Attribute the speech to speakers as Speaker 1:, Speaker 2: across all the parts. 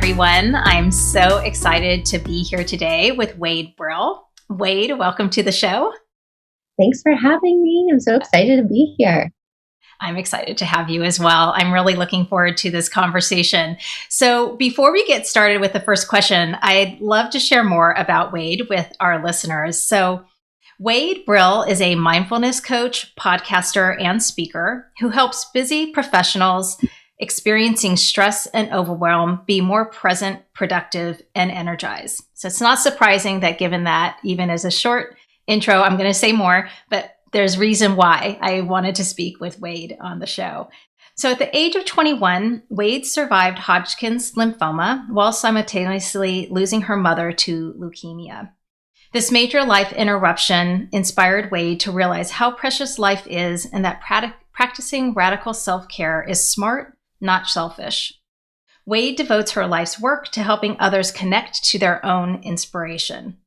Speaker 1: everyone. I'm so excited to be here today with Wade Brill. Wade, welcome to the show.
Speaker 2: Thanks for having me. I'm so excited to be here.
Speaker 1: I'm excited to have you as well. I'm really looking forward to this conversation. So before we get started with the first question, I'd love to share more about Wade with our listeners. So Wade Brill is a mindfulness coach, podcaster, and speaker who helps busy professionals experiencing stress and overwhelm be more present, productive, and energized. So it's not surprising that given that, even as a short intro, I'm going to say more, but there's reason why I wanted to speak with Wade on the show. So at the age of 21, Wade survived Hodgkin's lymphoma while simultaneously losing her mother to leukemia. This major life interruption inspired Wade to realize how precious life is and that practicing radical self-care is smart, not selfish. Wade devotes her life's work to helping others connect to their own inspiration.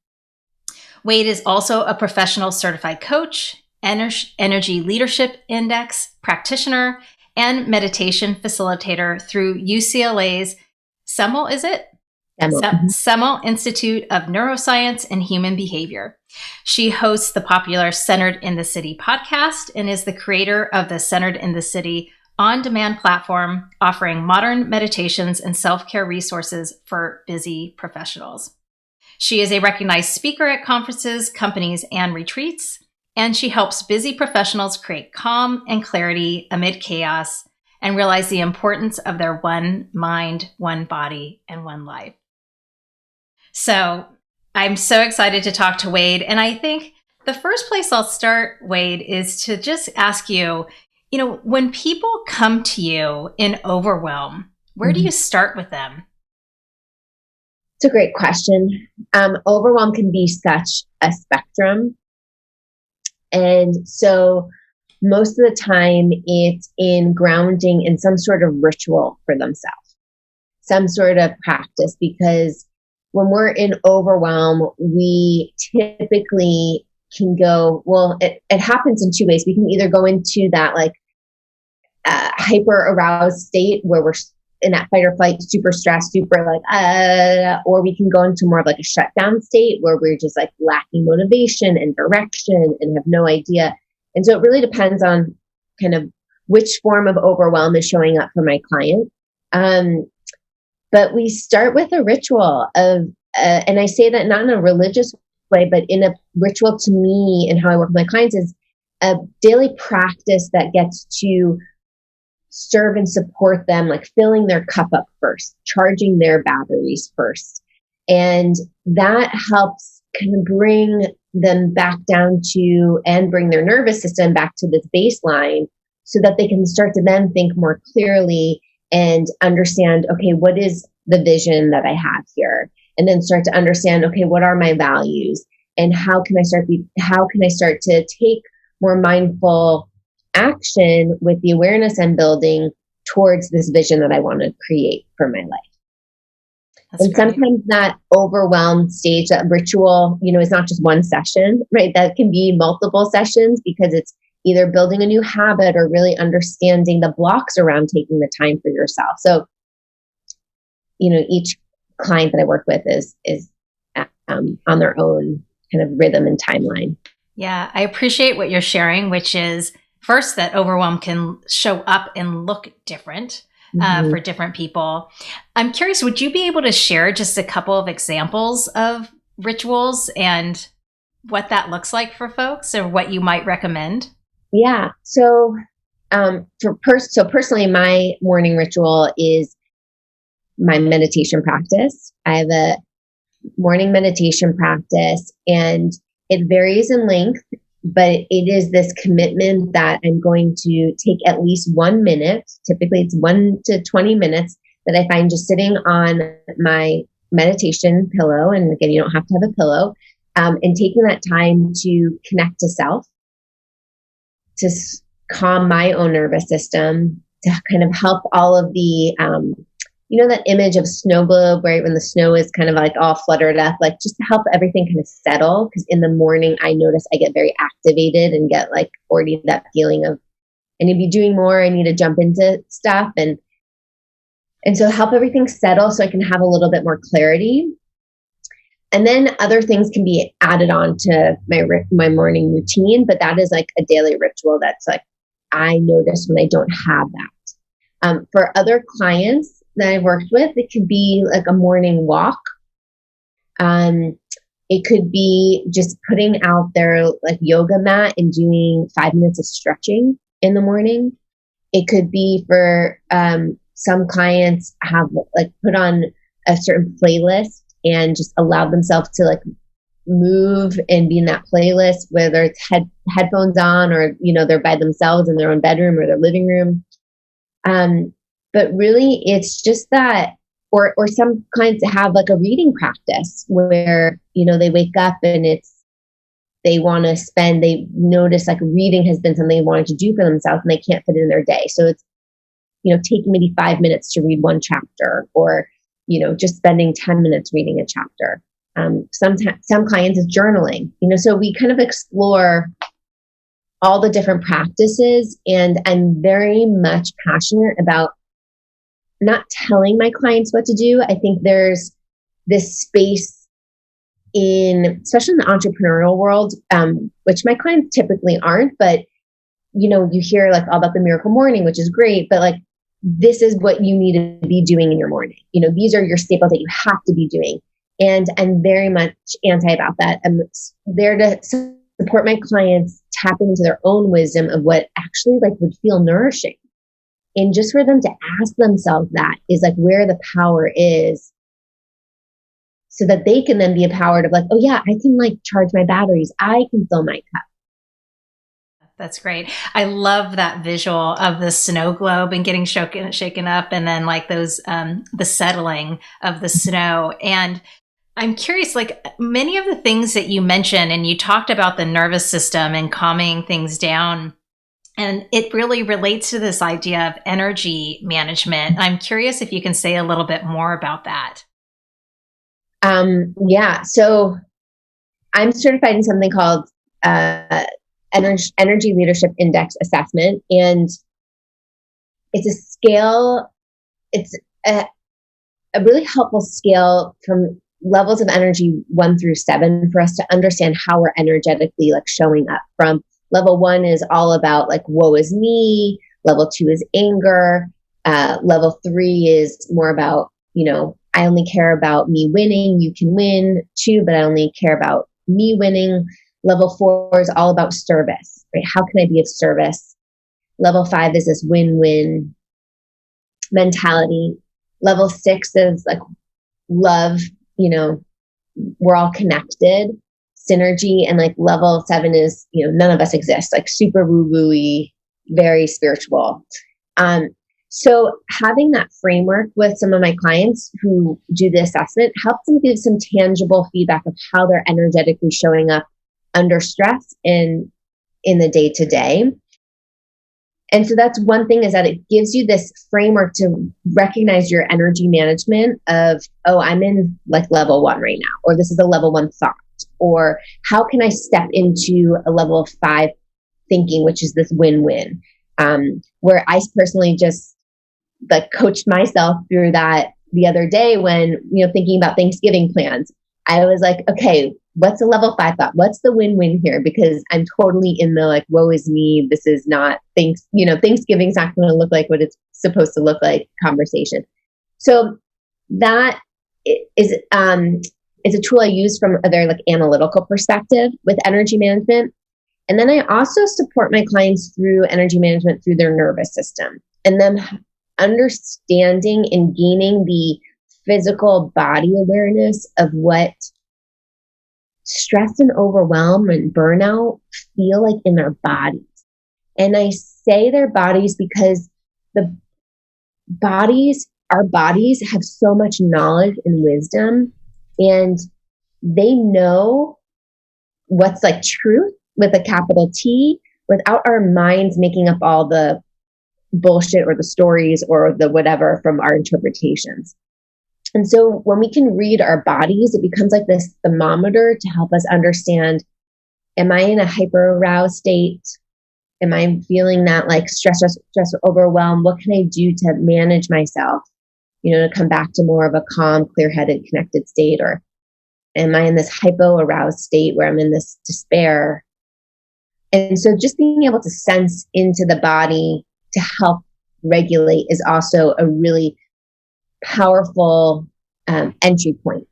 Speaker 1: Wade is also a professional certified coach, energy leadership index practitioner, and meditation facilitator through UCLA's Semel, is it? Semel Institute of Neuroscience and Human Behavior. She hosts the popular Centered in the City podcast and is the creator of the Centered in the City on-demand platform offering modern meditations and self-care resources for busy professionals. She is a recognized speaker at conferences, companies, and retreats, and she helps busy professionals create calm and clarity amid chaos and realize the importance of their one mind, one body, and one life. So I'm so excited to talk to Wade. And I think the first place I'll start, Wade, is to just ask you, when people come to you in overwhelm, where do you start with them?
Speaker 2: It's a great question. Overwhelm can be such a spectrum. And so most of the time it's in grounding in some sort of ritual for themselves, some sort of practice, because when we're in overwhelm, we typically can go, it happens in two ways. We can either go into that hyper aroused state where we're in that fight or flight, super stressed, or we can go into more of a shutdown state where we're just lacking motivation and direction and have no idea. And so it really depends on kind of which form of overwhelm is showing up for my client. But we start with a ritual of, and I say that not in a religious way, but in a ritual to me and how I work with my clients is a daily practice that gets to serve and support them, filling their cup up first, charging their batteries first. And that helps kind of bring them back down to, and bring their nervous system back to this baseline so that they can start to then think more clearly and understand, okay, what is the vision that I have here? And then start to understand, okay, what are my values? And how can I start to take more mindful action with the awareness I'm building towards this vision that I want to create for my life? That's and great. Sometimes that overwhelmed stage, that ritual, is not just one session, right? That can be multiple sessions because it's either building a new habit or really understanding the blocks around taking the time for yourself. So, each client that I work with is on their own kind of rhythm and timeline.
Speaker 1: Yeah, I appreciate what you're sharing, which is first that overwhelm can show up and look different for different people. I'm curious, would you be able to share just a couple of examples of rituals and what that looks like for folks or what you might recommend?
Speaker 2: Yeah. So, personally, my morning ritual is my meditation practice. I have a morning meditation practice and it varies in length, but it is this commitment that I'm going to take at least 1 minute. Typically it's 1 to 20 minutes that I find just sitting on my meditation pillow. And again, you don't have to have a pillow, and taking that time to connect to self, to calm my own nervous system, to kind of help all of the, that image of snow globe, right? When the snow is kind of all fluttered up, just to help everything kind of settle. Because in the morning, I notice I get very activated and get already that feeling of, I need to be doing more. I need to jump into stuff. And And so help everything settle so I can have a little bit more clarity. And then other things can be added on to my morning routine, but that is like a daily ritual that's like, I notice when I don't have that. For other clients that I've worked with, it could be like a morning walk. It could be just putting out their like yoga mat and doing 5 minutes of stretching in the morning. It could be for some clients have like put on a certain playlist and just allow themselves to like move and be in that playlist, whether it's headphones on or, they're by themselves in their own bedroom or their living room. But really it's just that, or some clients have like a reading practice where, they wake up and they notice like reading has been something they wanted to do for themselves and they can't fit it in their day. So it's, taking maybe 5 minutes to read one chapter or, just spending 10 minutes reading a chapter. Some clients is journaling, so we kind of explore all the different practices, and I'm very much passionate about not telling my clients what to do. I think there's this space especially in the entrepreneurial world, which my clients typically aren't, but you hear like all about the miracle morning, which is great, but like, this is what you need to be doing in your morning. These are your staples that you have to be doing. And I'm very much anti about that. I'm there to support my clients tap into their own wisdom of what actually like would feel nourishing. And just for them to ask themselves that is like where the power is, so that they can then be empowered of like, oh yeah, I can like charge my batteries. I can fill my cup.
Speaker 1: That's great. I love that visual of the snow globe and getting shaken up, and then like those, the settling of the snow. And I'm curious, like many of the things that you mentioned, and you talked about the nervous system and calming things down, and it really relates to this idea of energy management. I'm curious if you can say a little bit more about that.
Speaker 2: Yeah. So I'm certified in something called, Energy Leadership Index Assessment. And it's a scale, it's a really helpful scale from levels of energy 1 through 7 for us to understand how we're energetically like showing up. From level 1 is all about like, woe is me. Level 2 is anger. Level 3 is more about, I only care about me winning. You can win too, but I only care about me winning. Level 4 is all about service, right? How can I be of service? Level 5 is this win-win mentality. Level 6 is like love, we're all connected, synergy. And like level 7 is, none of us exist, like super woo-woo-y, very spiritual. So having that framework with some of my clients who do the assessment helps them give some tangible feedback of how they're energetically showing up under stress and in the day to day. And so that's one thing, is that it gives you this framework to recognize your energy management of, oh, I'm in like level 1 right now, or this is a level 1 thought, or how can I step into a level 5 thinking, which is this win-win, where I personally just like coached myself through that the other day when, thinking about Thanksgiving plans. I was like, okay, what's the level 5 thought? What's the win-win here? Because I'm totally in the like, woe is me. This is not Thanksgiving's not going to look like what it's supposed to look like conversation. So that is a tool I use from a very like analytical perspective with energy management. And then I also support my clients through energy management through their nervous system, and them understanding and gaining the physical body awareness of what stress and overwhelm and burnout feel like in their bodies. And I say their bodies because our bodies have so much knowledge and wisdom, and they know what's like truth with a capital T, without our minds making up all the bullshit or the stories or the whatever from our interpretations. And so when we can read our bodies, it becomes like this thermometer to help us understand, am I in a hyper aroused state? Am I feeling that like stress, overwhelm? What can I do to manage myself? to come back to more of a calm, clear-headed, connected state? Or am I in this hypo-aroused state where I'm in this despair? And so just being able to sense into the body to help regulate is also a really powerful entry point.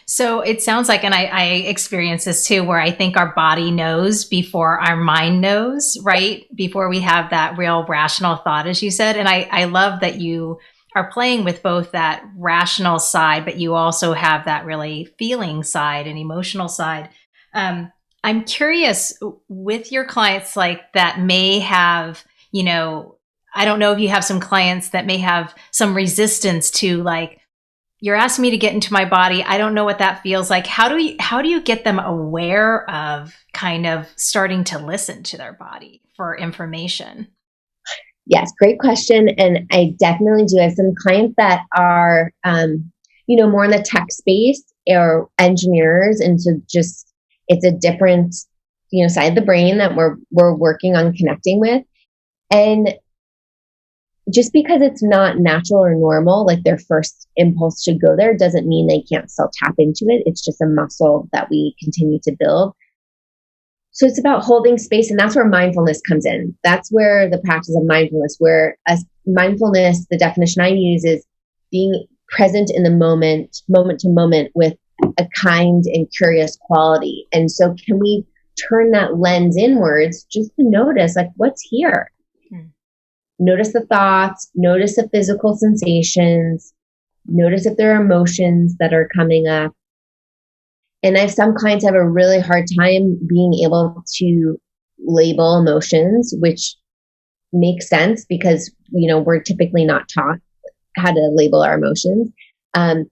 Speaker 1: So it sounds like, and I experience this too, where I think our body knows before our mind knows, right? Before we have that real rational thought, as you said. And I love that you are playing with both that rational side, but you also have that really feeling side and emotional side. I'm curious with your clients like that may have, I don't know if you have some clients that may have some resistance to like, you're asking me to get into my body. I don't know what that feels like. How do you get them aware of kind of starting to listen to their body for information?
Speaker 2: Yes, great question. And I definitely do have some clients that are, more in the tech space or engineers. And so just, it's a different, side of the brain that we're working on connecting with. And just because it's not natural or normal, like their first impulse should go there, doesn't mean they can't still tap into it. It's just a muscle that we continue to build. So it's about holding space, and that's where mindfulness comes in. That's where the practice of mindfulness, mindfulness, the definition I use is being present in the moment to moment with a kind and curious quality. And so can we turn that lens inwards just to notice like what's here? Notice the thoughts, notice the physical sensations, notice if there are emotions that are coming up. And I have some clients have a really hard time being able to label emotions, which makes sense because, we're typically not taught how to label our emotions. They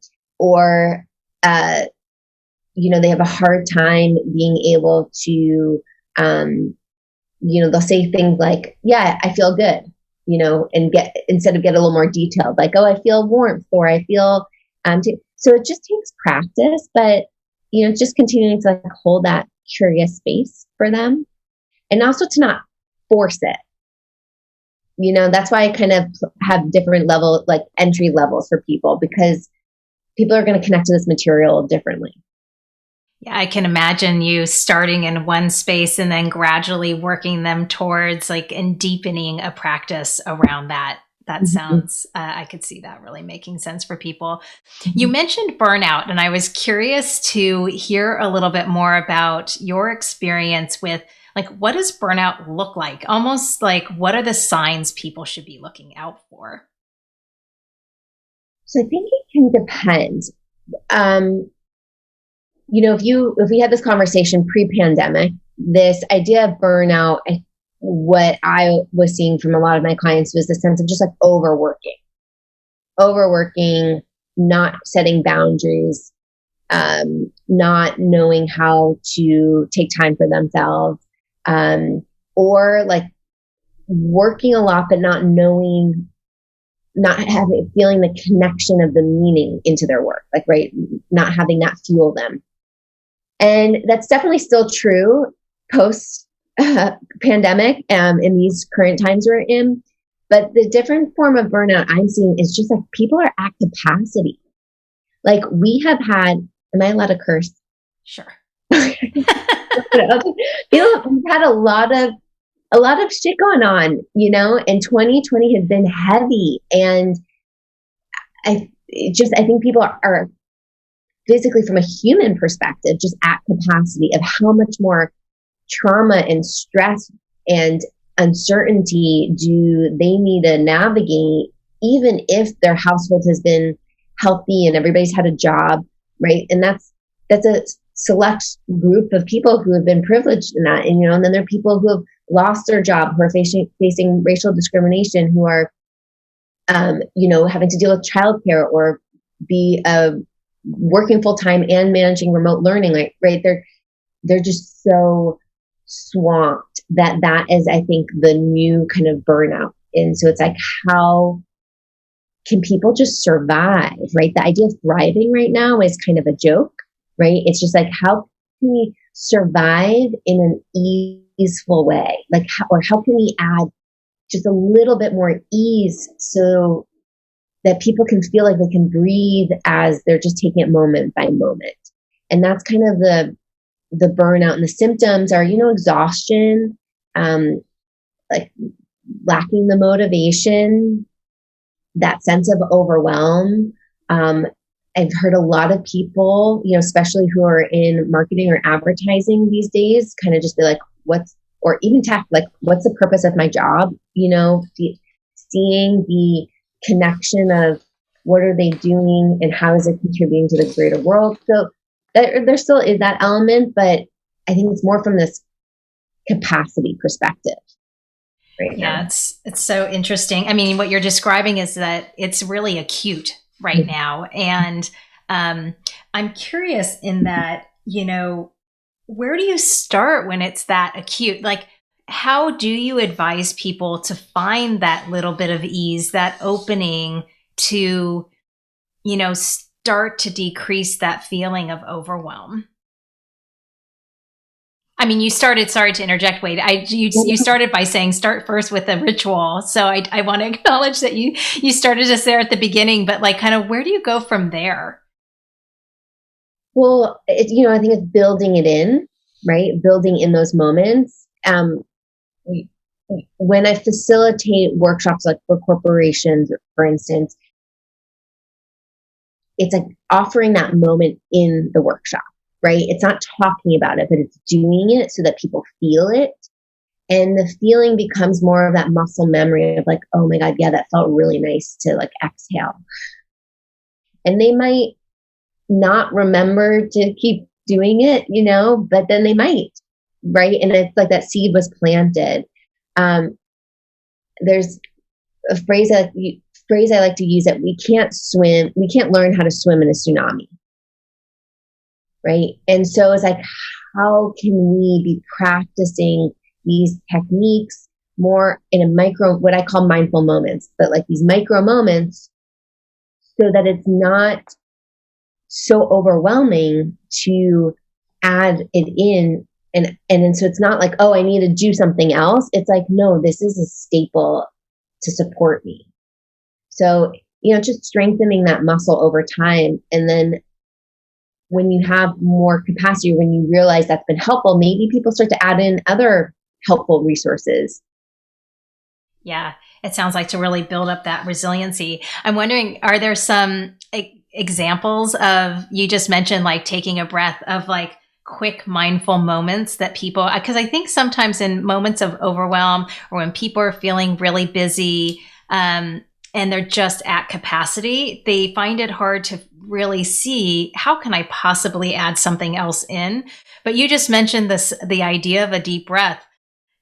Speaker 2: have a hard time being able to, they'll say things like, yeah, I feel good. And instead of get a little more detailed, like, oh, I feel warmth, or I feel, so it just takes practice, but, just continuing to like hold that curious space for them and also to not force it. That's why I kind of have different entry levels for people, because people are going to connect to this material differently.
Speaker 1: Yeah, I can imagine you starting in one space and then gradually working them towards and deepening a practice around that. That sounds, I could see that really making sense for people. You mentioned burnout, and I was curious to hear a little bit more about your experience with what does burnout look like? Almost like what are the signs people should be looking out for?
Speaker 2: So I think it can depend. If we had this conversation pre-pandemic, this idea of burnout, what I was seeing from a lot of my clients was the sense of just like overworking, not setting boundaries, not knowing how to take time for themselves, or like working a lot, but not feeling the connection of the meaning into their work, not having that fuel them. And that's definitely still true post pandemic in these current times we're in. But the different form of burnout I'm seeing is just like people are at capacity. Like we have had, am I allowed to curse?
Speaker 1: Sure.
Speaker 2: We've had a lot of shit going on, and 2020 has been heavy. And I think people are physically, from a human perspective, just at capacity of how much more trauma and stress and uncertainty do they need to navigate, even if their household has been healthy and everybody's had a job, right? And that's a select group of people who have been privileged in that. And then there are people who have lost their job, who are facing racial discrimination, who are, having to deal with childcare or be working full time and managing remote learning. They're just so swamped that is, I think, the new kind of burnout. And so it's like, how can people just survive, right? The idea of thriving right now is kind of a joke, right? It's just like, how can we survive in an easeful way? How can we add just a little bit more ease so that people can feel like they can breathe as they're just taking it moment by moment. And that's kind of the burnout, and the symptoms are, exhaustion, like lacking the motivation, that sense of overwhelm. I've heard a lot of people, especially who are in marketing or advertising these days, kind of just be like, or even tech, like, what's the purpose of my job? Seeing the connection of what are they doing and how is it contributing to the greater world. So there still is that element, but I think it's more from this capacity perspective. Right now.
Speaker 1: Yeah, it's so interesting. I mean, what you're describing is that it's really acute right now. And I'm curious in that, where do you start when it's that acute? Like, how do you advise people to find that little bit of ease, that opening to, start to decrease that feeling of overwhelm? I mean, you started, sorry to interject, Wade. You started by saying start first with a ritual. So I want to acknowledge that you started us there at the beginning, but like, kind of, where do you go from there?
Speaker 2: Well, I think it's building it in, right? Building in those moments. When I facilitate workshops, like for corporations, for instance, it's like offering that moment in the workshop, right? It's not talking about it, but it's doing it so that people feel it. And the feeling becomes more of that muscle memory of like, oh my God, yeah, that felt really nice to like exhale. And they might not remember to keep doing it, but then they might, right? And it's like that seed was planted. There's a phrase I like to use, that we can't learn how to swim in a tsunami, right? And so it's like, how can we be practicing these techniques more in a what I call mindful moments, but like these micro moments, so that it's not so overwhelming to add it in. And then so it's not like, oh, I need to do something else. It's like, no, this is a staple to support me. So, just strengthening that muscle over time. And then when you have more capacity, when you realize that's been helpful, maybe people start to add in other helpful resources.
Speaker 1: Yeah, it sounds like to really build up that resiliency. I'm wondering, are there some examples of, you just mentioned like taking a breath, of like quick mindful moments that people, because I think sometimes in moments of overwhelm, or when people are feeling really busy, and they're just at capacity, they find it hard to really see, how can I possibly add something else in? But you just mentioned the idea of a deep breath,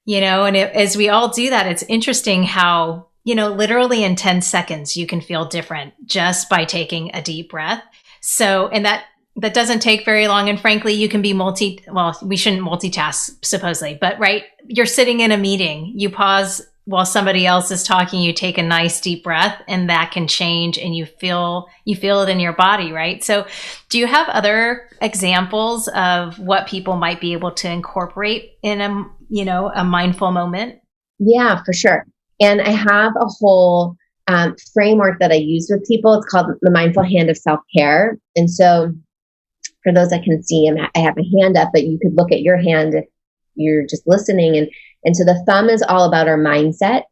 Speaker 1: and as we all do that, it's interesting how, literally in 10 seconds, you can feel different just by taking a deep breath. So, and that doesn't take very long. And frankly, you can be we shouldn't multitask supposedly, but right, you're sitting in a meeting, you pause while somebody else is talking, you take a nice deep breath, and that can change, and you feel it in your body, right? So do you have other examples of what people might be able to incorporate in a mindful moment?
Speaker 2: Yeah, for sure. And I have a whole framework that I use with people. It's called the mindful hand of self-care. And so for those that can see, I have a hand up, but you could look at your hand if you're just listening. And so the thumb is all about our mindset,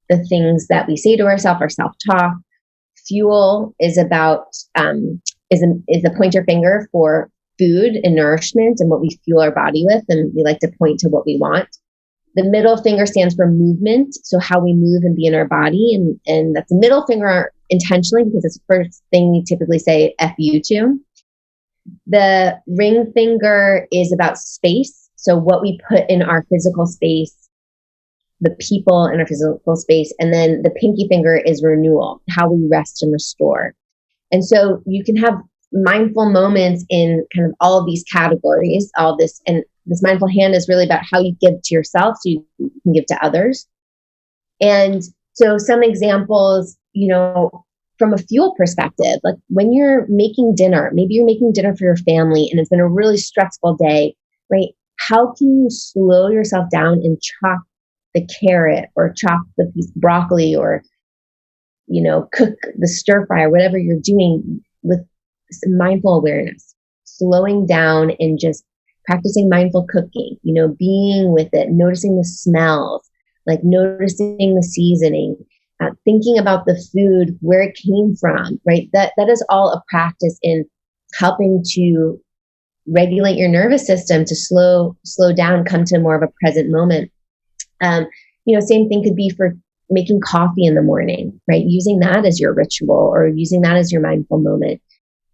Speaker 2: the things that we say to ourselves, our self-talk. Fuel is about, is a pointer finger for food and nourishment and what we fuel our body with. And we like to point to what we want. The middle finger stands for movement. So how we move and be in our body. And that's the middle finger intentionally, because it's the first thing we typically say F you to. The ring finger is about space. So what we put in our physical space, the people in our physical space. And then the pinky finger is renewal, how we rest and restore. And so you can have mindful moments in kind of all of these categories, all this. And this mindful hand is really about how you give to yourself so you can give to others. And so some examples, from a fuel perspective, like when you're making dinner, maybe you're making dinner for your family and it's been a really stressful day, right? How can you slow yourself down and chop the carrot or chop the piece of broccoli or cook the stir fry or whatever you're doing with some mindful awareness, slowing down and just practicing mindful cooking, being with it, noticing the smells, like noticing the seasoning, thinking about the food, where it came from, right? That is all a practice in helping to regulate your nervous system to slow down, come to more of a present moment. Same thing could be for making coffee in the morning, right? Using that as your ritual or using that as your mindful moment.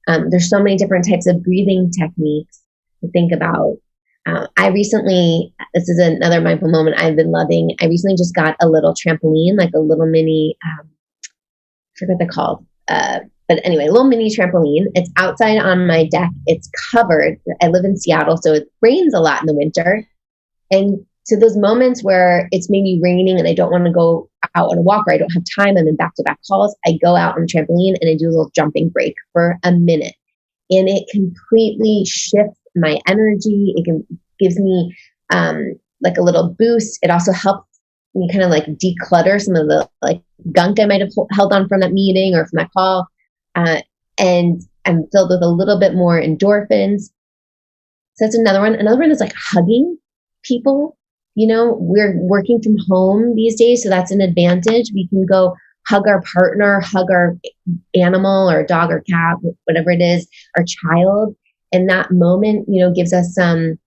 Speaker 2: There's so many different types of breathing techniques to think about. This is another mindful moment I've been loving. I recently just got a little trampoline, like a little mini, I forget what they're called. But anyway, a little mini trampoline. It's outside on my deck. It's covered. I live in Seattle, so it rains a lot in the winter. And so those moments where it's maybe raining and I don't want to go out on a walk or I don't have time, I'm in back-to-back calls, I go out on the trampoline and I do a little jumping break for a minute. And it completely shifts my energy. Gives me like a little boost. It also helps me kind of like declutter some of the like gunk I might have held on from that meeting or from that call. And I'm filled with a little bit more endorphins. So that's another one. Another one is like hugging people. We're working from home these days, so that's an advantage. We can go hug our partner, hug our animal or dog or cat, whatever it is, our child. And that moment, gives us some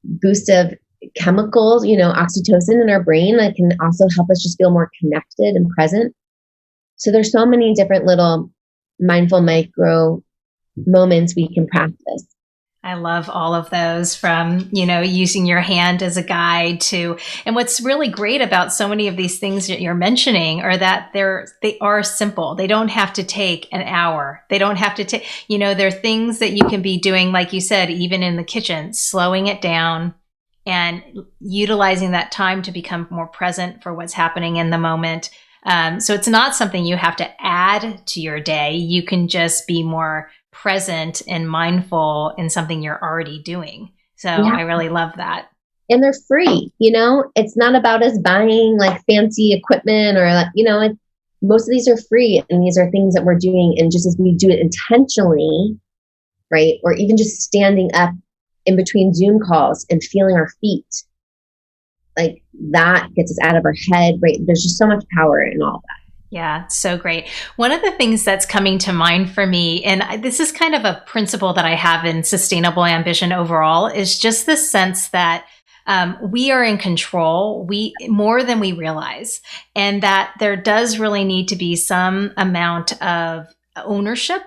Speaker 2: boost of chemicals, oxytocin in our brain that can also help us just feel more connected and present. So there's so many different little mindful micro moments we can practice.
Speaker 1: I love all of those, from, using your hand as a guide to, and what's really great about so many of these things that you're mentioning are that they are simple. They don't have to take an hour. They don't have to take, they're things that you can be doing, like you said, even in the kitchen, slowing it down and utilizing that time to become more present for what's happening in the moment. So it's not something you have to add to your day. You can just be more present and mindful in something you're already doing. So yeah. I really love that.
Speaker 2: And they're free, it's not about us buying like fancy equipment or like, most of these are free and these are things that we're doing. And just as we do it intentionally, right? Or even just standing up in between Zoom calls and feeling our feet, like that gets us out of our head, right? There's just so much power in all that.
Speaker 1: Yeah, so great. One of the things that's coming to mind for me, and this is kind of a principle that I have in sustainable ambition overall, is just the sense that we are in control, more than we realize, and that there does really need to be some amount of ownership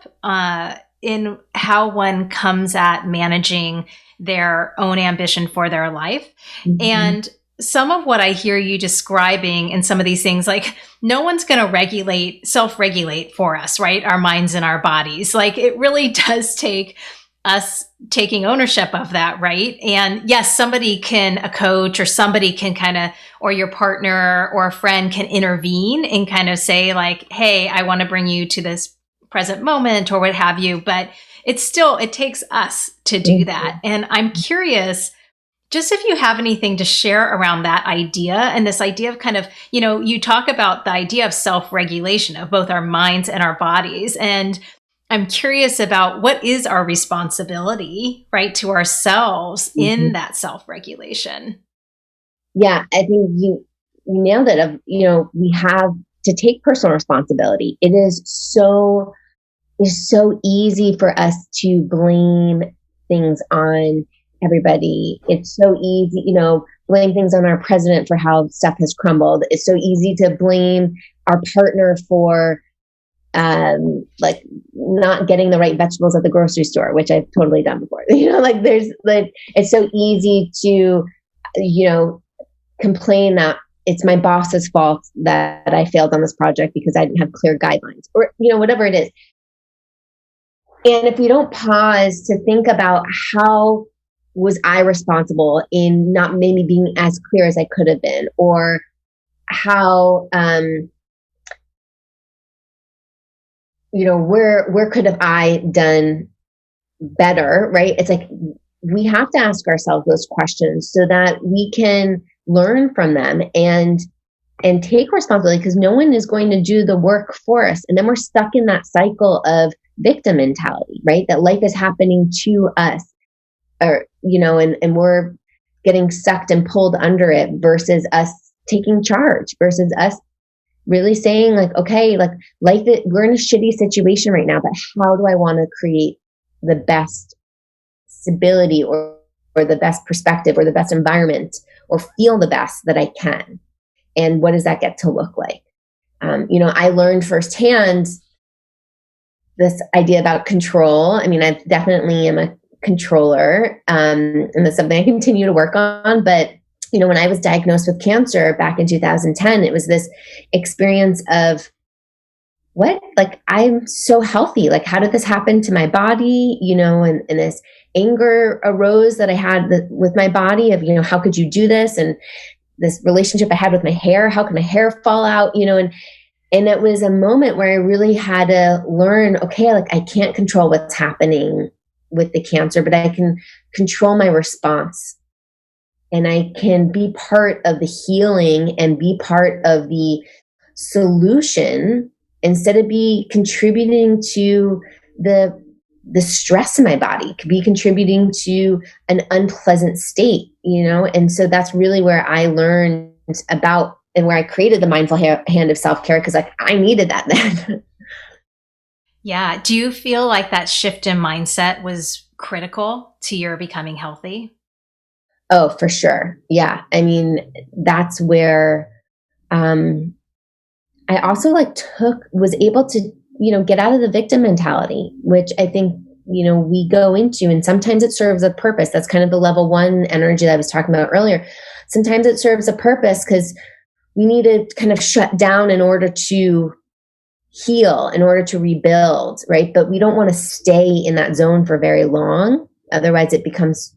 Speaker 1: in how one comes at managing their own ambition for their life. Mm-hmm. And some of what I hear you describing in some of these things, like no one's going to self-regulate for us, right? Our minds and our bodies. Like it really does take us taking ownership of that, right? And yes, a coach or somebody can or your partner or a friend can intervene and kind of say like, hey, I want to bring you to this present moment or what have you. But it takes us to do that. And I'm curious, just if you have anything to share around that idea and this idea of kind of, you talk about the idea of self-regulation of both our minds and our bodies. And I'm curious about what is our responsibility, right, to ourselves in that self-regulation.
Speaker 2: Yeah, I think you nailed it. We have to take personal responsibility. It is so easy for us to blame things on everybody. It's so easy, blame things on our president for how stuff has crumbled. It's so easy to blame our partner for like not getting the right vegetables at the grocery store, which I've totally done before. It's so easy to, complain that it's my boss's fault that I failed on this project because I didn't have clear guidelines or, whatever it is. And if we don't pause to think about how was I responsible in not maybe being as clear as I could have been, or how, where could have I done better, right? It's like, we have to ask ourselves those questions so that we can learn from them and and take responsibility, because no one is going to do the work for us. And then we're stuck in that cycle of victim mentality, right? That life is happening to us, or, and we're getting sucked and pulled under it, versus us taking charge, versus us really saying like, okay, like we're in a shitty situation right now, but how do I want to create the best stability, or the best perspective, or the best environment, or feel the best that I can? And what does that get to look like? I learned firsthand this idea about control. I mean, I definitely am a controller, and that's something I continue to work on. But, when I was diagnosed with cancer back in 2010, it was this experience of, what? Like, I'm so healthy. Like, how did this happen to my body? And this anger arose that I had with my body of, how could you do this? And this relationship I had with my hair, how can my hair fall out? And it was a moment where I really had to learn, okay, like, I can't control what's happening with the cancer, but I can control my response. And I can be part of the healing and be part of the solution, instead of be contributing to the stress in my body, could be contributing to an unpleasant state, And so that's really where I learned about, and where I created the mindful hand of self-care, because like I needed that then.
Speaker 1: Yeah. Do you feel like that shift in mindset was critical to your becoming healthy?
Speaker 2: Oh, for sure. Yeah. I mean, that's where I also was able to, get out of the victim mentality, which I think, we go into, and sometimes it serves a purpose. That's kind of the level 1 energy that I was talking about earlier. Sometimes it serves a purpose because we need to kind of shut down in order to heal, in order to rebuild, right? But we don't want to stay in that zone for very long. Otherwise it becomes,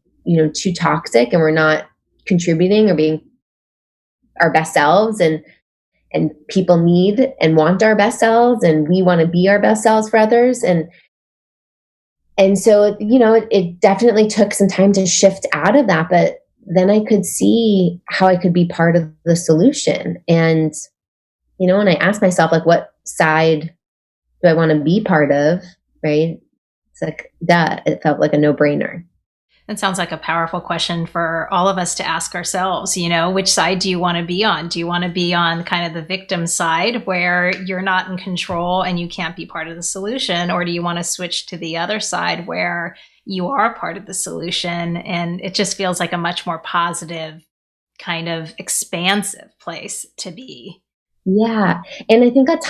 Speaker 2: too toxic, and we're not contributing or being our best selves. And people need and want our best selves, and we want to be our best selves for others. And so, it definitely took some time to shift out of that, but then I could see how I could be part of the solution. And, and I asked myself, like, what side do I want to be part of? Right. It's like, it felt like a no-brainer.
Speaker 1: That sounds like a powerful question for all of us to ask ourselves. Which side do you want to be on? Do you want to be on kind of the victim side, where you're not in control and you can't be part of the solution? Or do you want to switch to the other side, where you are part of the solution, and it just feels like a much more positive, kind of expansive place to be?
Speaker 2: Yeah. And I think that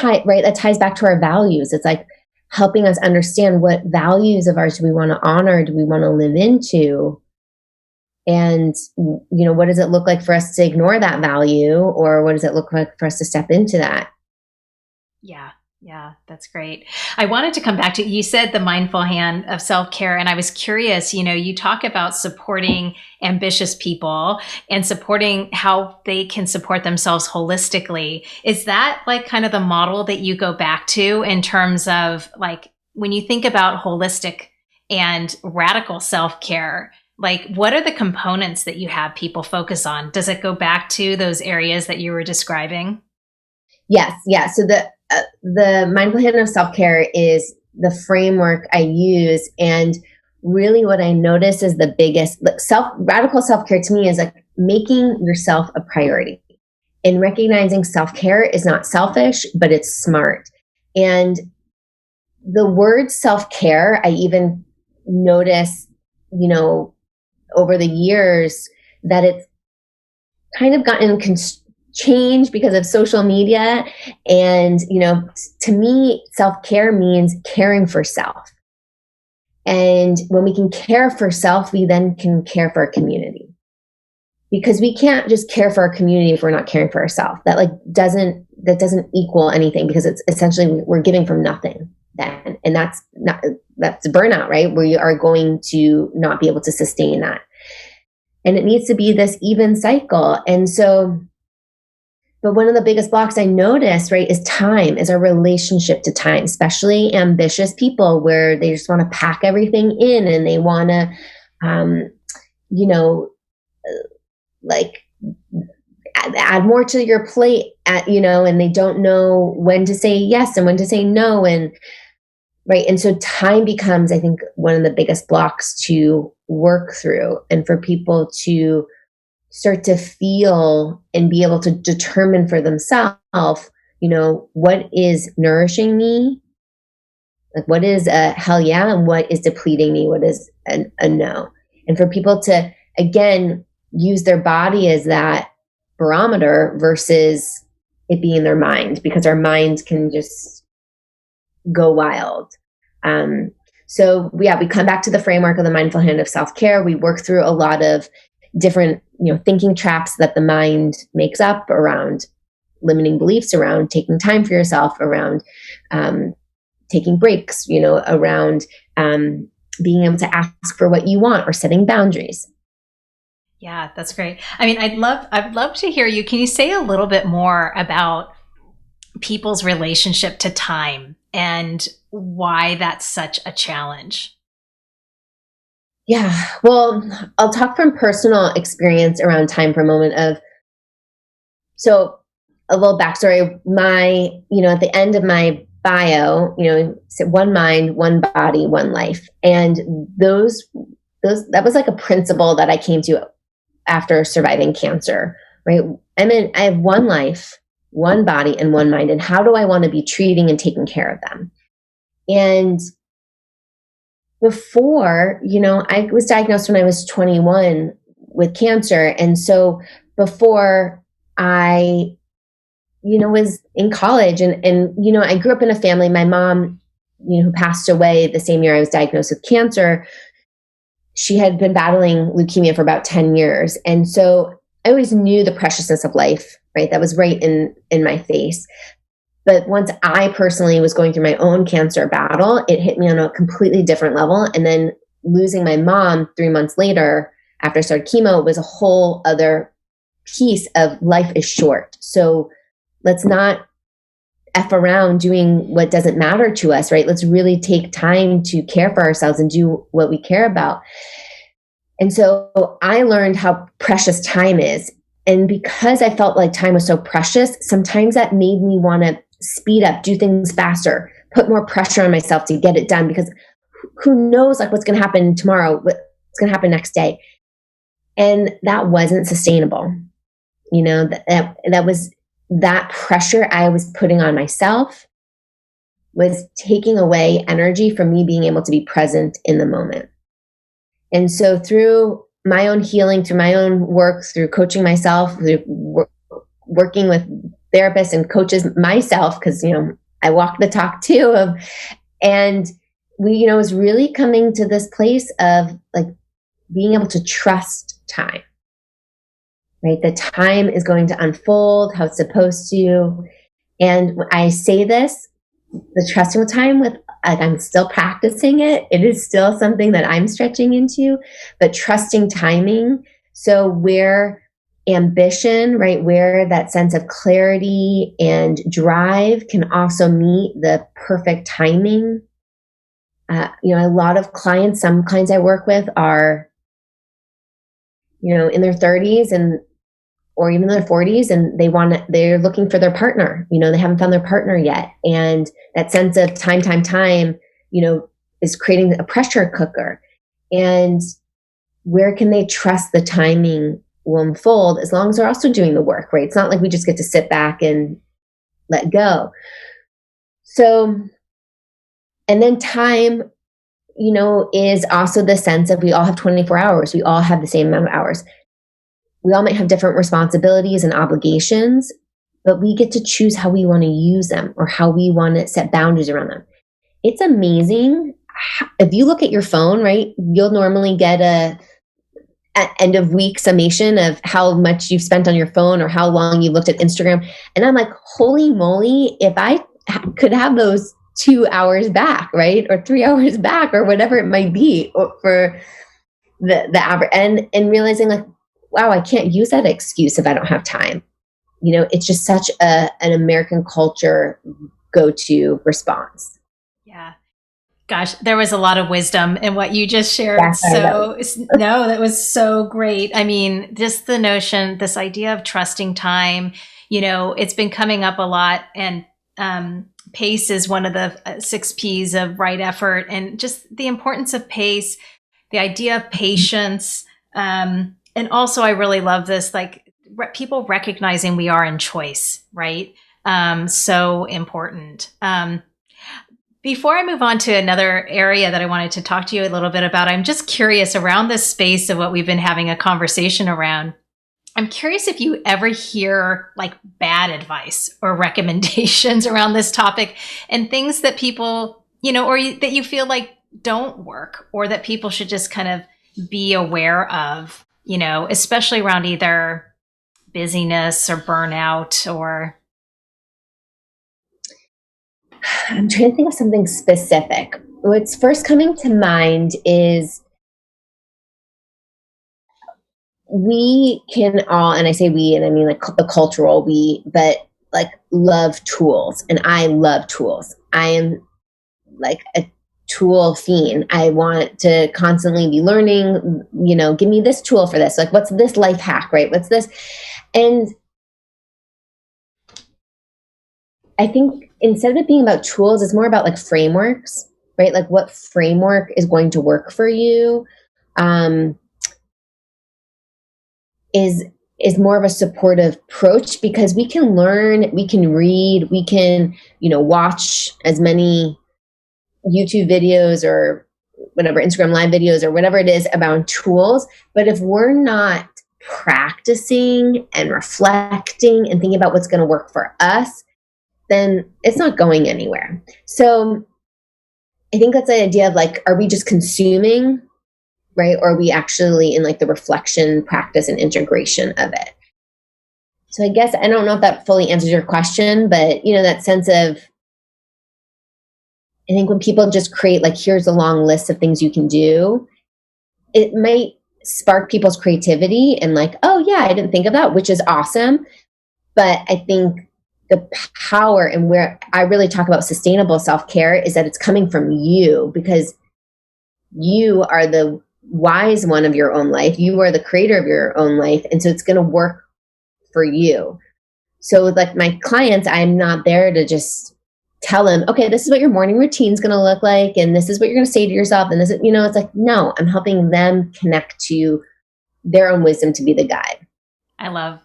Speaker 2: ties back to our values. It's like helping us understand what values of ours do we want to honor, do we want to live into? And, what does it look like for us to ignore that value, or what does it look like for us to step into that?
Speaker 1: Yeah, that's great. I wanted to come back to, you said the mindful hand of self-care, and I was curious, you talk about supporting ambitious people and supporting how they can support themselves holistically. Is that like kind of the model that you go back to in terms of, like, when you think about holistic and radical self-care, like, what are the components that you have people focus on? Does it go back to those areas that you were describing?
Speaker 2: Yes. Yeah. So the mindful hand of self-care is the framework I use. And really what I notice is the biggest, radical self-care to me is like making yourself a priority, and recognizing self-care is not selfish, but it's smart. And the word self-care, I even notice, over the years, that it's kind of gotten change because of social media. And, to me, self-care means caring for self. And when we can care for self, we then can care for our community. Because we can't just care for our community if we're not caring for ourselves. That doesn't equal anything, because it's essentially we're giving from nothing then. And that's burnout, right? We are going to not be able to sustain that. And it needs to be this even cycle. And so, but one of the biggest blocks I notice, right, is time, is our relationship to time, especially ambitious people, where they just want to pack everything in, and they want to, like, add more to your plate and they don't know when to say yes and when to say no. And right. And so time becomes, I think, one of the biggest blocks to work through, and for people to start to feel and be able to determine for themselves, what is nourishing me? Like, what is a hell yeah, and what is depleting me? What is a no? And for people to, again, use their body as that barometer versus it being their mind, because our mind can just go wild. So we come back to the framework of the mindful hand of self-care. We work through a lot of different, thinking traps that the mind makes up around limiting beliefs, around taking time for yourself, around taking breaks, around being able to ask for what you want or setting boundaries.
Speaker 1: Yeah, that's great. I mean, I'd love to hear you. Can you say a little bit more about people's relationship to time and why that's such a challenge?
Speaker 2: Yeah, well, I'll talk from personal experience around time for a moment. So a little backstory. At the end of my bio, one mind, one body, one life. And that was like a principle that I came to after surviving cancer, right? I have one life, one body, and one mind. And how do I want to be treating and taking care of them? And before, I was diagnosed when I was 21 with cancer. And so before I, was in college and I grew up in a family, my mom, who passed away the same year I was diagnosed with cancer, she had been battling leukemia for about 10 years. And so I always knew the preciousness of life, right? That was right in my face. But once I personally was going through my own cancer battle, it hit me on a completely different level. And then losing my mom 3 months later after I started chemo was a whole other piece of life is short. So let's not F around doing what doesn't matter to us, right? Let's really take time to care for ourselves and do what we care about. And so I learned how precious time is. And because I felt like time was so precious, sometimes that made me want to speed up, do things faster, put more pressure on myself to get it done, because who knows what's going to happen tomorrow, what's going to happen next day. And that wasn't sustainable. That was that pressure I was putting on myself was taking away energy from me being able to be present in the moment. And so through my own healing, through my own work, through coaching myself, through working with therapists and coaches myself, because, I walk the talk too, and we, was really coming to this place of being able to trust time. Right? The time is going to unfold how it's supposed to. And I say this, the trusting with time, I'm still practicing it. It is still something that I'm stretching into, but trusting timing. So where ambition, right, where that sense of clarity and drive can also meet the perfect timing. A lot of clients, some clients I work with are, in their 30s or even their 40s, and they're looking for their partner. They haven't found their partner yet. And that sense of time, is creating a pressure cooker. And where can they trust the timing will unfold, as long as they're also doing the work, right? It's not like we just get to sit back and let go. So, and then time, is also the sense of we all have 24 hours. We all have the same amount of hours. We all might have different responsibilities and obligations, but we get to choose how we want to use them or how we want to set boundaries around them. It's amazing. If you look at your phone, right, you'll normally get an end of week summation of how much you've spent on your phone or how long you looked at Instagram. And I'm like, holy moly, if I could have those 2 hours back, right, or 3 hours back, or whatever it might be for the average, and realizing wow, I can't use that excuse if I don't have time. It's just such an American culture go-to response.
Speaker 1: Yeah. Gosh, there was a lot of wisdom in what you just shared.
Speaker 2: Yeah, sorry,
Speaker 1: No, that was so great. I mean, just the notion, this idea of trusting time, it's been coming up a lot. And pace is one of the 6 Ps of right effort, and just the importance of pace, the idea of patience. And also, I really love this, like people recognizing we are in choice, right? So important. Before I move on to another area that I wanted to talk to you a little bit about, I'm just curious around this space of what we've been having a conversation around. I'm curious if you ever hear like bad advice or recommendations around this topic and things that people, that you feel like don't work or that people should just kind of be aware of, especially around either busyness or burnout or.
Speaker 2: I'm trying to think of something specific. What's first coming to mind is we can all, and I say we, and I mean like the cultural we, but like love tools. And I love tools. I am like a tool fiend. I want to constantly be learning, give me this tool for this. Like, what's this life hack, right? What's this? And I think instead of it being about tools, it's more about like frameworks, right? Like what framework is going to work for you is more of a supportive approach, because we can learn, we can read, we can, watch as many YouTube videos or whatever, Instagram live videos or whatever it is about tools. But if we're not practicing and reflecting and thinking about what's going to work for us, then it's not going anywhere. So I think that's the idea of like, are we just consuming, right? Or are we actually in like the reflection, practice, and integration of it? So I guess, I don't know if that fully answers your question, but that sense of, I think when people just create like, here's a long list of things you can do, it might spark people's creativity and like, oh yeah, I didn't think of that, which is awesome. But I think the power and where I really talk about sustainable self-care is that it's coming from you, because you are the wise one of your own life. You are the creator of your own life. And so it's going to work for you. So with like my clients, I'm not there to just tell them, okay, this is what your morning routine is going to look like. And this is what you're going to say to yourself. And this is, it's like, no, I'm helping them connect to their own wisdom to be the guide.
Speaker 1: I love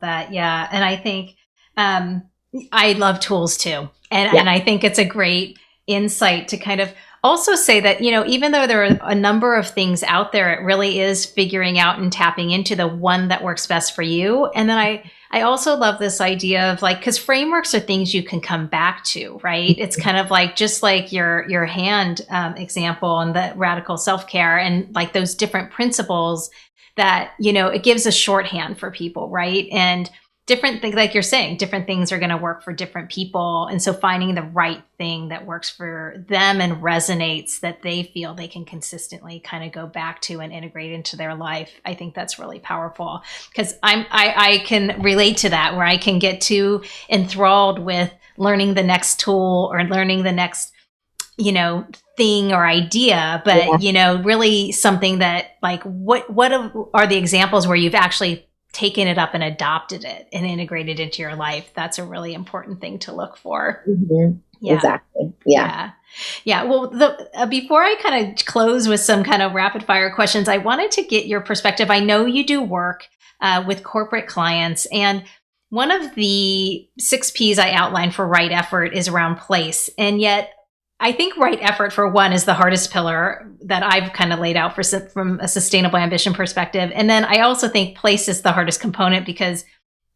Speaker 1: that. Yeah. And I think, I love tools too. And I think it's a great insight to kind of also say that, even though there are a number of things out there, it really is figuring out and tapping into the one that works best for you. And then I also love this idea of like, because frameworks are things you can come back to, right? It's kind of like, just like your hand example and the radical self-care and like those different principles that, it gives a shorthand for people, right? And different things, like you're saying, different things are going to work for different people. And so finding the right thing that works for them and resonates, that they feel they can consistently kind of go back to and integrate into their life. I think that's really powerful, because I can relate to that, where I can get too enthralled with learning the next tool or learning the next, thing or idea, but, really something that like, what are the examples where you've actually taken it up and adopted it and integrated into your life? That's a really important thing to look for.
Speaker 2: Mm-hmm. Yeah. Exactly. Yeah.
Speaker 1: Well, before I kind of close with some kind of rapid fire questions, I wanted to get your perspective. I know you do work with corporate clients, and one of the 6 Ps I outlined for right effort is around place. And yet I think right effort, for one, is the hardest pillar that I've kind of laid out from a sustainable ambition perspective. And then I also think place is the hardest component, because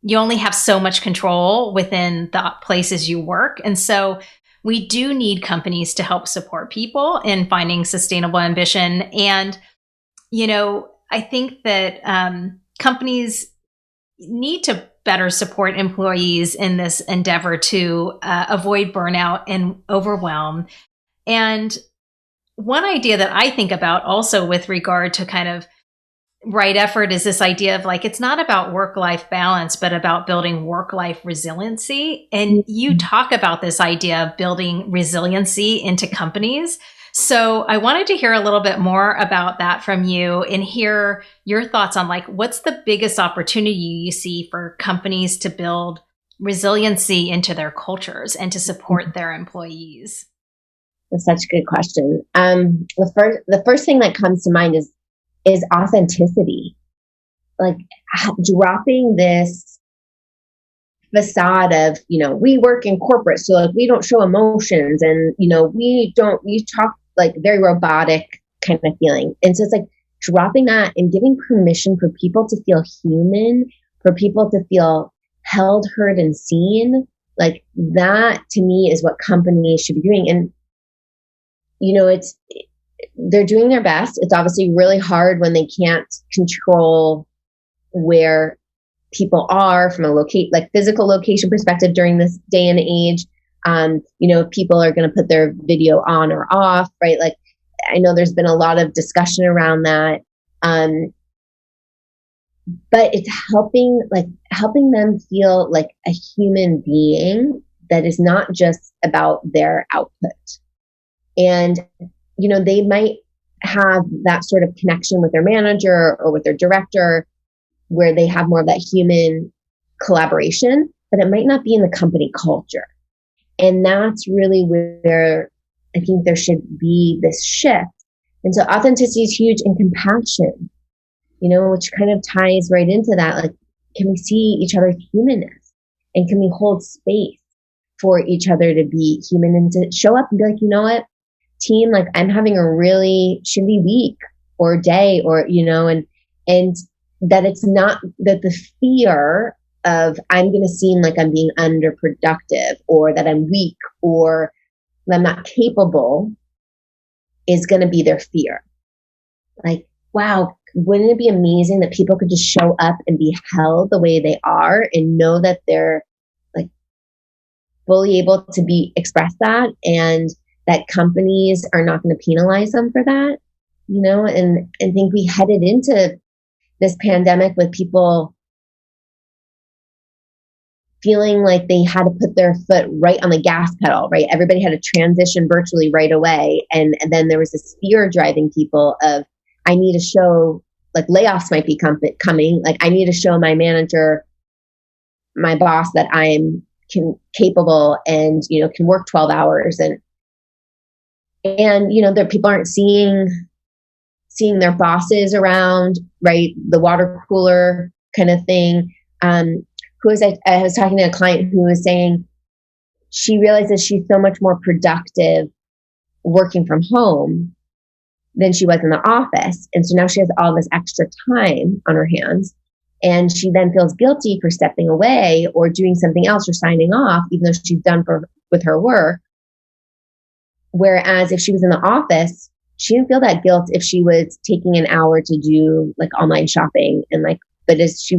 Speaker 1: you only have so much control within the places you work. And so we do need companies to help support people in finding sustainable ambition. And, I think that companies need to better support employees in this endeavor to avoid burnout and overwhelm. And one idea that I think about also with regard to kind of right effort is this idea of like, it's not about work-life balance, but about building work-life resiliency. And you talk about this idea of building resiliency into companies. So I wanted to hear a little bit more about that from you and hear your thoughts on like, what's the biggest opportunity you see for companies to build resiliency into their cultures and to support their employees?
Speaker 2: That's such a good question. The first thing that comes to mind is authenticity. Like dropping this facade of, we work in corporate, so like we don't show emotions, and we talk like very robotic kind of feeling. And so it's like dropping that and giving permission for people to feel human, for people to feel held, heard, and seen. Like that to me is what companies should be doing. And they're doing their best. It's obviously really hard when they can't control where people are from a physical location perspective during this day and age. If people are going to put their video on or off, right? Like, I know there's been a lot of discussion around that. But it's helping them feel like a human being that is not just about their output. And, they might have that sort of connection with their manager or with their director where they have more of that human collaboration, but it might not be in the company culture. And that's really where I think there should be this shift. And so authenticity is huge, and compassion, which kind of ties right into that. Like, can we see each other's humanness, and can we hold space for each other to be human and to show up and be like, you know what, team, like I'm having a really shitty week or day, or, and that it's not that the fear of I'm going to seem like I'm being underproductive, or that I'm weak, or that I'm not capable is going to be their fear. Like, wow, wouldn't it be amazing that people could just show up and be held the way they are and know that they're like fully able to express that, and that companies are not going to penalize them for that, and I think we headed into this pandemic with people feeling like they had to put their foot right on the gas pedal, right? Everybody had to transition virtually right away. And then there was this fear driving people of, I need to show, like layoffs might be coming. Like I need to show my manager, my boss, that I'm capable and, can work 12 hours. And their people aren't seeing their bosses around, right? The water cooler kind of thing. I was talking to a client who was saying she realizes she's so much more productive working from home than she was in the office. And so now she has all this extra time on her hands, and she then feels guilty for stepping away or doing something else or signing off, even though she's done with her work. Whereas if she was in the office, she didn't feel that guilt if she was taking an hour to do like online shopping, and but as she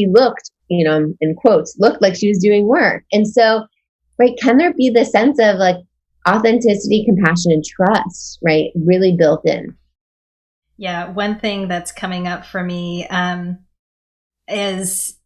Speaker 2: looked, in quotes, looked like she was doing work. And so, right, can there be the sense of like authenticity, compassion, and trust, right, really built in?
Speaker 1: Yeah, one thing that's coming up for me is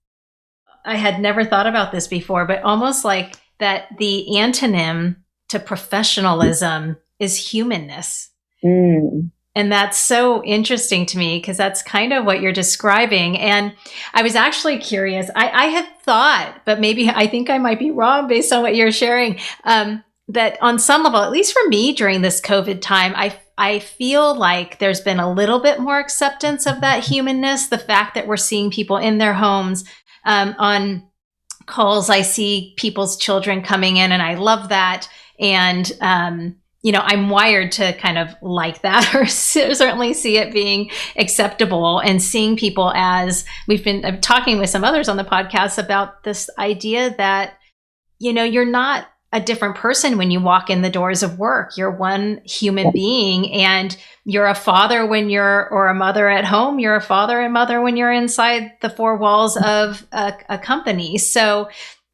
Speaker 1: I had never thought about this before, but almost like that the antonym to professionalism is humanness.
Speaker 2: Mm.
Speaker 1: And that's so interesting to me because that's kind of what you're describing. And I was actually curious. I had thought, but maybe I think I might be wrong based on what you're sharing, that on some level, at least for me during this COVID time, I feel like there's been a little bit more acceptance of that humanness. The fact that we're seeing people in their homes, on calls, I see people's children coming in, and I love that. And, I'm wired to kind of like that, or certainly see it being acceptable, and seeing people as we've been talking with some others on the podcast about this idea that, you're not a different person when you walk in the doors of work. You're one human being, and you're a father or a mother at home. You're a father and mother when you're inside the four walls of a company. So,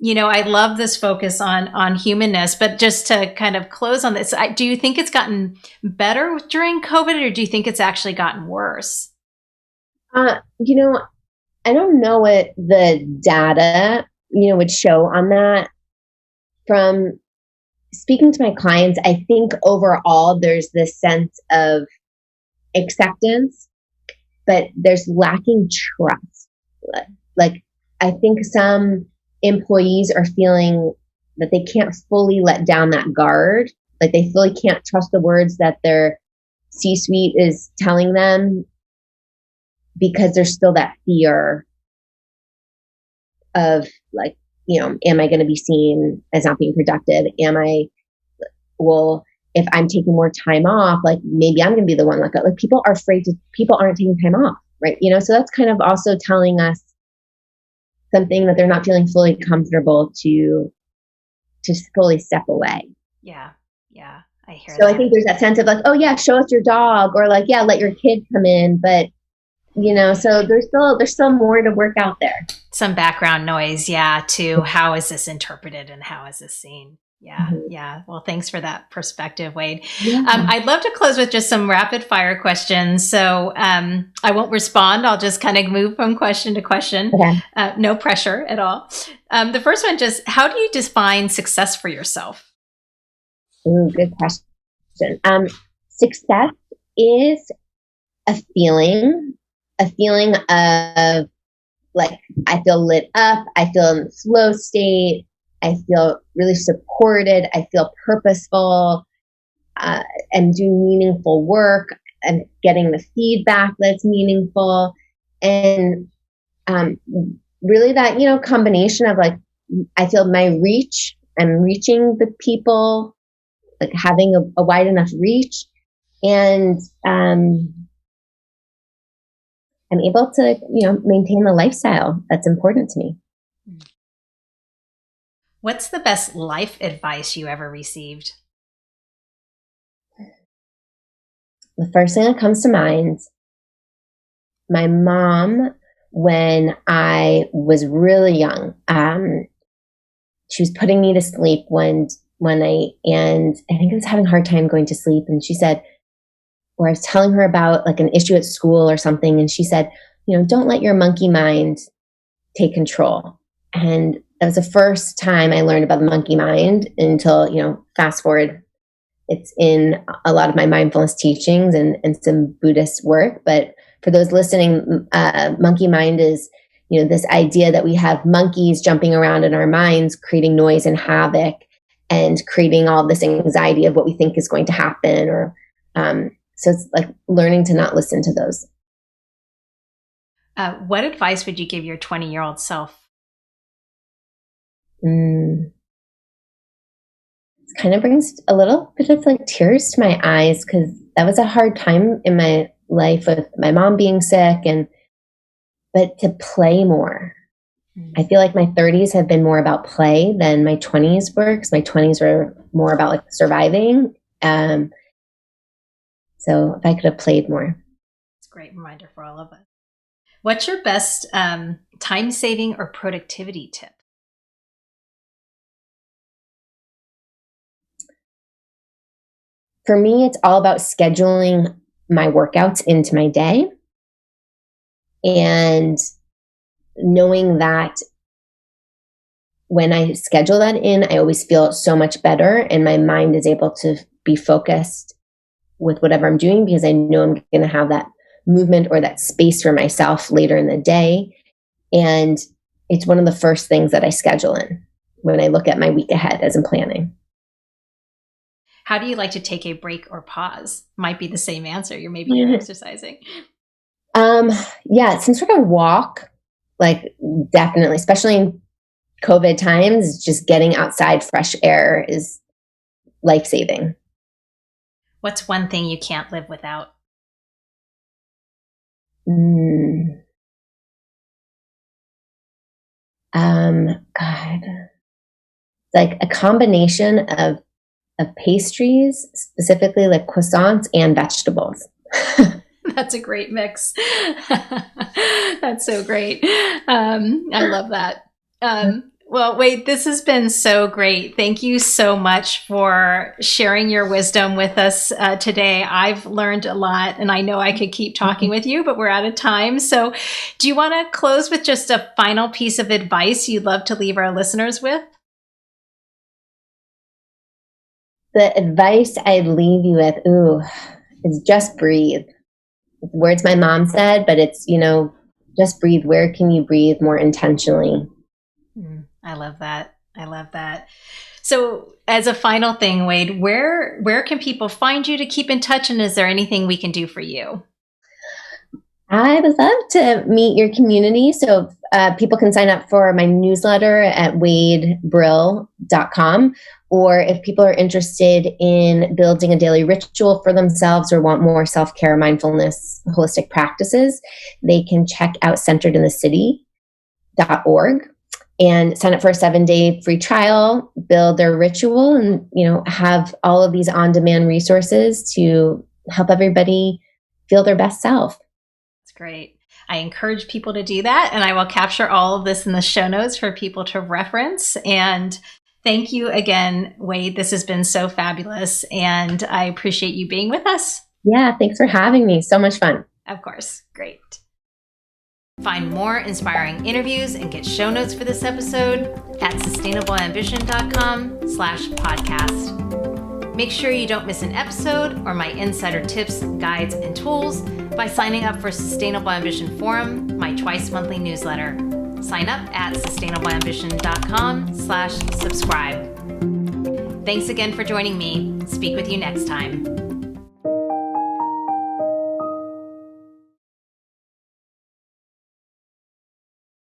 Speaker 1: I love this focus on humanness, but just to kind of close on this, do you think it's gotten better during COVID, or do you think it's actually gotten worse?
Speaker 2: I don't know what the data, would show on that. From speaking to my clients, I think overall there's this sense of acceptance, but there's lacking trust. Like, I think some employees are feeling that they can't fully let down that guard. Like, they fully can't trust the words that their C-suite is telling them because there's still that fear of, like, am I going to be seen as not being productive? Well, if I'm taking more time off, like, maybe I'm going to be the one like people are afraid people aren't taking time off, right? So that's kind of also telling us something that they're not feeling fully comfortable to fully step away.
Speaker 1: Yeah. Yeah. I hear
Speaker 2: so
Speaker 1: that.
Speaker 2: I think there's that sense of like, oh yeah, show us your dog, or like, yeah, let your kid come in. But, so there's still more to work out there.
Speaker 1: Some background noise. Yeah. To how is this interpreted and how is this seen? Yeah. Mm-hmm. Yeah. Well, thanks for that perspective, Wade. Yeah. I'd love to close with just some rapid fire questions. So I won't respond. I'll just kind of move from question to question. Okay. No pressure at all. The first one, just how do you define success for yourself?
Speaker 2: Ooh, good question. Success is a feeling of, like, I feel lit up. I feel in the flow state. I feel really supported. I feel purposeful. I'm doing meaningful work. I'm getting the feedback that's meaningful. And really that, combination of, like, I feel my reach. I'm reaching the people, like having a wide enough reach. And I'm able to, maintain the lifestyle that's important to me.
Speaker 1: What's the best life advice you ever received?
Speaker 2: The first thing that comes to mind, my mom, when I was really young, she was putting me to sleep and I think I was having a hard time going to sleep. And she said, or I was telling her about like an issue at school or something. And she said, don't let your monkey mind take control. And that was the first time I learned about the monkey mind until, fast forward, it's in a lot of my mindfulness teachings and some Buddhist work. But for those listening, monkey mind is, this idea that we have monkeys jumping around in our minds, creating noise and havoc and creating all this anxiety of what we think is going to happen. Or so it's like learning to not listen to those.
Speaker 1: What advice would you give your 20-year-old self?
Speaker 2: It kind of brings a little bit of like tears to my eyes because that was a hard time in my life with my mom being sick, but to play more. I feel like my 30s have been more about play than my 20s were, because my 20s were more about like surviving. So if I could have played more.
Speaker 1: It's a great reminder for all of us. What's your best time-saving or productivity tip?
Speaker 2: For me, it's all about scheduling my workouts into my day and knowing that when I schedule that in, I always feel so much better and my mind is able to be focused with whatever I'm doing because I know I'm going to have that movement or that space for myself later in the day. And it's one of the first things that I schedule in when I look at my week ahead as I'm planning.
Speaker 1: How do you like to take a break or pause? Might be the same answer. You're exercising.
Speaker 2: Yeah, some sort of walk, like definitely, especially in COVID times, just getting outside fresh air is life-saving.
Speaker 1: What's one thing you can't live without?
Speaker 2: God, like a combination of pastries, specifically like croissants and vegetables.
Speaker 1: That's a great mix. That's so great. I love that. Well, Wade, this has been so great. Thank you so much for sharing your wisdom with us today. I've learned a lot and I know I could keep talking with you, but we're out of time. So do you want to close with just a final piece of advice you'd love to leave our listeners with?
Speaker 2: The advice I'd leave you with, is just breathe. Words my mom said, but it's, just breathe. Where can you breathe more intentionally?
Speaker 1: I love that. I love that. So as a final thing, Wade, where can people find you to keep in touch? And is there anything we can do for you?
Speaker 2: I would love to meet your community. So people can sign up for my newsletter at wadebrill.com. Or if people are interested in building a daily ritual for themselves or want more self-care, mindfulness, holistic practices, they can check out centeredinthecity.org and sign up for a 7-day free trial, build their ritual, and have all of these on-demand resources to help everybody feel their best self.
Speaker 1: That's great. I encourage people to do that, and I will capture all of this in the show notes for people to reference. And thank you again, Wade. This has been so fabulous, and I appreciate you being with us.
Speaker 2: Yeah, thanks for having me. So much fun.
Speaker 1: Of course. Great. Find more inspiring interviews and get show notes for this episode at sustainableambition.com/podcast. Make sure you don't miss an episode or my insider tips, guides, and tools by signing up for Sustainable Ambition Forum, my twice-monthly newsletter. Sign up at sustainableambition.com/subscribe. Thanks again for joining me. Speak with you next time.